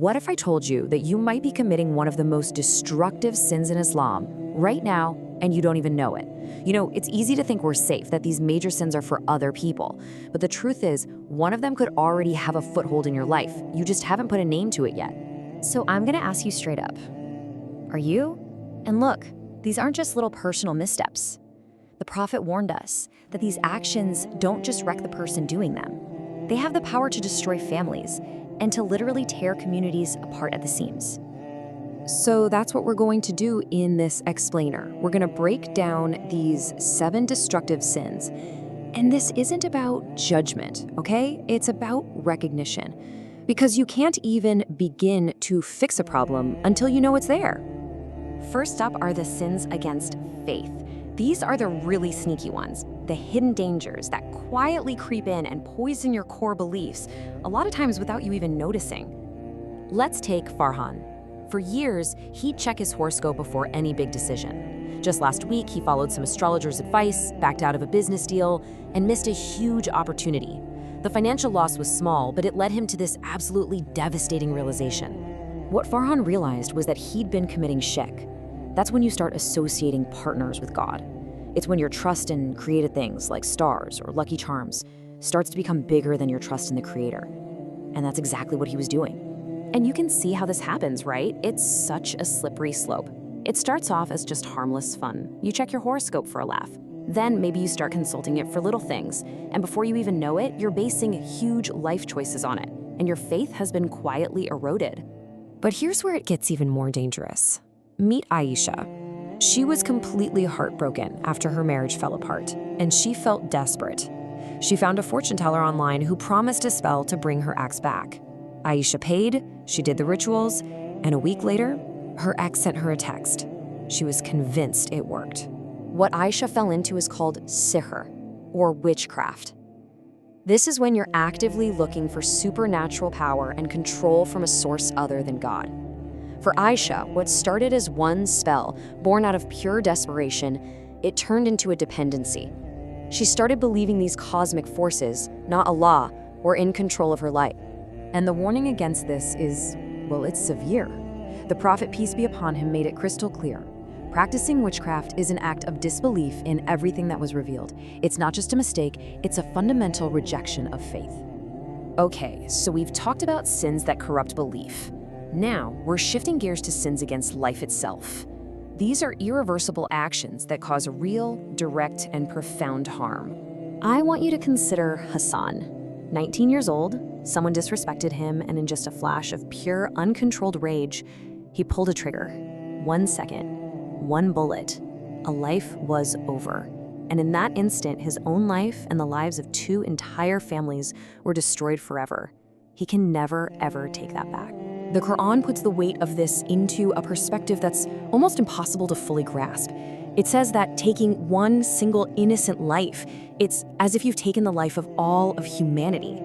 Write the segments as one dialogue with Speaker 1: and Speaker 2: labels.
Speaker 1: What if I told you that you might be committing one of the most destructive sins in Islam right now and you don't even know it? You know, it's easy to think we're safe, that these major sins are for other people. But the truth is, one of them could already have a foothold in your life. You just haven't put a name to it yet.
Speaker 2: So I'm gonna ask you straight up. Are you? And look, these aren't just little personal missteps. The Prophet warned us that these actions don't just wreck the person doing them. They have the power to destroy families and to literally tear communities apart at the seams.
Speaker 1: So that's what we're going to do in this explainer. We're going to break down these 7 destructive sins. And this isn't about judgment, okay? It's about recognition. Because you can't even begin to fix a problem until you know it's there.
Speaker 2: First up are the sins against faith. These are the really sneaky ones, the hidden dangers that quietly creep in and poison your core beliefs, a lot of times without you even noticing. Let's take Farhan. For years, he'd check his horoscope before any big decision. Just last week, he followed some astrologer's advice, backed out of a business deal, and missed a huge opportunity. The financial loss was small, but it led him to this absolutely devastating realization. What Farhan realized was that he'd been committing shirk. That's when you start associating partners with God. It's when your trust in created things like stars or lucky charms starts to become bigger than your trust in the Creator. And that's exactly what he was doing. And you can see how this happens, right? It's such a slippery slope. It starts off as just harmless fun. You check your horoscope for a laugh. Then maybe you start consulting it for little things. And before you even know it, you're basing huge life choices on it. And your faith has been quietly eroded.
Speaker 1: But here's where it gets even more dangerous. Meet Aisha. She was completely heartbroken after her marriage fell apart, and she felt desperate. She found a fortune teller online who promised a spell to bring her ex back. Aisha paid, she did the rituals, and a week later, her ex sent her a text. She was convinced it worked. What Aisha fell into is called sihr, or witchcraft. This is when you're actively looking for supernatural power and control from a source other than God. For Aisha, what started as one spell, born out of pure desperation, it turned into a dependency. She started believing these cosmic forces, not Allah, were in control of her life. And the warning against this is, well, it's severe. The Prophet, peace be upon him, made it crystal clear. Practicing witchcraft is an act of disbelief in everything that was revealed. It's not just a mistake, it's a fundamental rejection of faith. Okay, so we've talked about sins that corrupt belief. Now, we're shifting gears to sins against life itself. These are irreversible actions that cause real, direct, and profound harm. I want you to consider Hassan. 19 years old, someone disrespected him, and in just a flash of pure, uncontrolled rage, he pulled a trigger. 1 second, 1 bullet. A life was over. And in that instant, his own life and the lives of 2 entire families were destroyed forever. He can never, ever take that back. The Quran puts the weight of this into a perspective that's almost impossible to fully grasp. It says that taking one single innocent life, it's as if you've taken the life of all of humanity.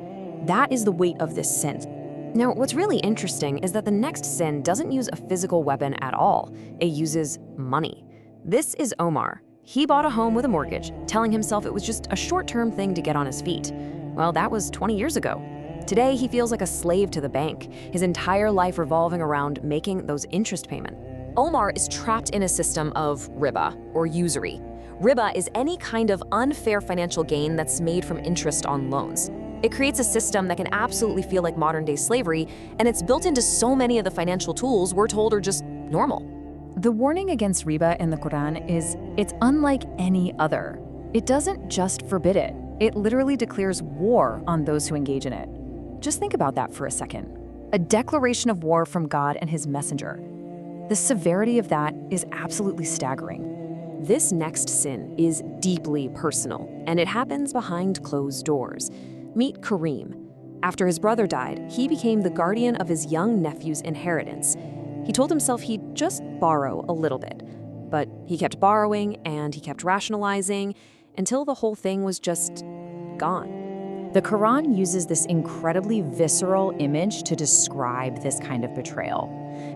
Speaker 1: That is the weight of this sin. Now, what's really interesting is that the next sin doesn't use a physical weapon at all. It uses money. This is Omar. He bought a home with a mortgage, telling himself it was just a short-term thing to get on his feet. Well, that was 20 years ago. Today, he feels like a slave to the bank, his entire life revolving around making those interest payments. Omar is trapped in a system of riba, or usury. Riba is any kind of unfair financial gain that's made from interest on loans. It creates a system that can absolutely feel like modern-day slavery, and it's built into so many of the financial tools we're told are just normal. The warning against riba in the Quran is it's unlike any other. It doesn't just forbid it. It literally declares war on those who engage in it. Just think about that for a second. A declaration of war from God and his messenger. The severity of that is absolutely staggering. This next sin is deeply personal, and it happens behind closed doors. Meet Kareem. After his brother died, he became the guardian of his young nephew's inheritance. He told himself he'd just borrow a little bit, but he kept borrowing and he kept rationalizing until the whole thing was just gone. The Quran uses this incredibly visceral image to describe this kind of betrayal.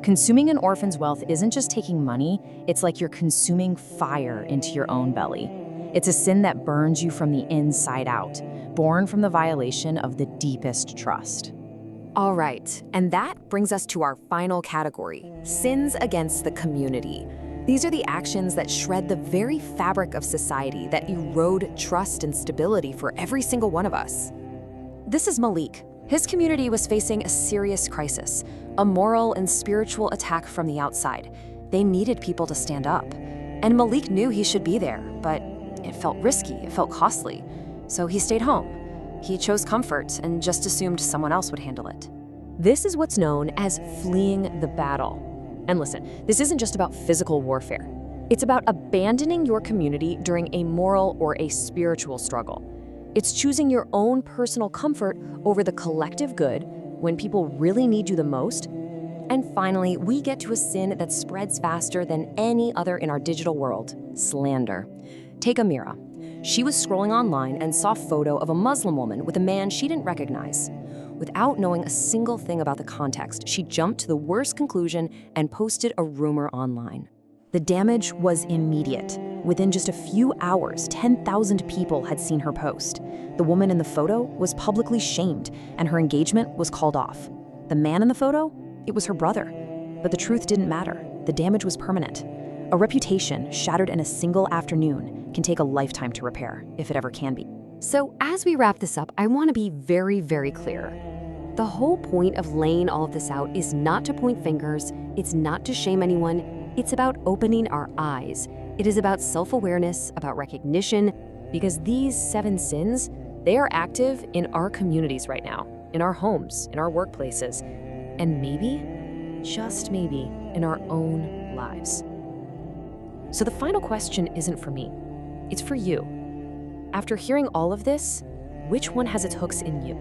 Speaker 1: Consuming an orphan's wealth isn't just taking money, it's like you're consuming fire into your own belly. It's a sin that burns you from the inside out, born from the violation of the deepest trust.
Speaker 2: All right, and that brings us to our final category, sins against the community. These are the actions that shred the very fabric of society, that erode trust and stability for every single one of us.
Speaker 1: This is Malik. His community was facing a serious crisis, a moral and spiritual attack from the outside. They needed people to stand up. And Malik knew he should be there, but it felt risky, it felt costly. So he stayed home. He chose comfort and just assumed someone else would handle it. This is what's known as fleeing the battle. And listen, this isn't just about physical warfare. It's about abandoning your community during a moral or a spiritual struggle. It's choosing your own personal comfort over the collective good when people really need you the most. And finally, we get to a sin that spreads faster than any other in our digital world: slander. Take Amira. She was scrolling online and saw a photo of a Muslim woman with a man she didn't recognize. Without knowing a single thing about the context, she jumped to the worst conclusion and posted a rumor online. The damage was immediate. Within just a few hours, 10,000 people had seen her post. The woman in the photo was publicly shamed, and her engagement was called off. The man in the photo? It was her brother. But the truth didn't matter. The damage was permanent. A reputation shattered in a single afternoon can take a lifetime to repair, if it ever can be.
Speaker 2: So as we wrap this up, I want to be very, very clear. The whole point of laying all of this out is not to point fingers, it's not to shame anyone, it's about opening our eyes. It is about self-awareness, about recognition, because these 7 sins, they are active in our communities right now, in our homes, in our workplaces, and maybe, just maybe, in our own lives. So the final question isn't for me, it's for you. After hearing all of this, which one has its hooks in you?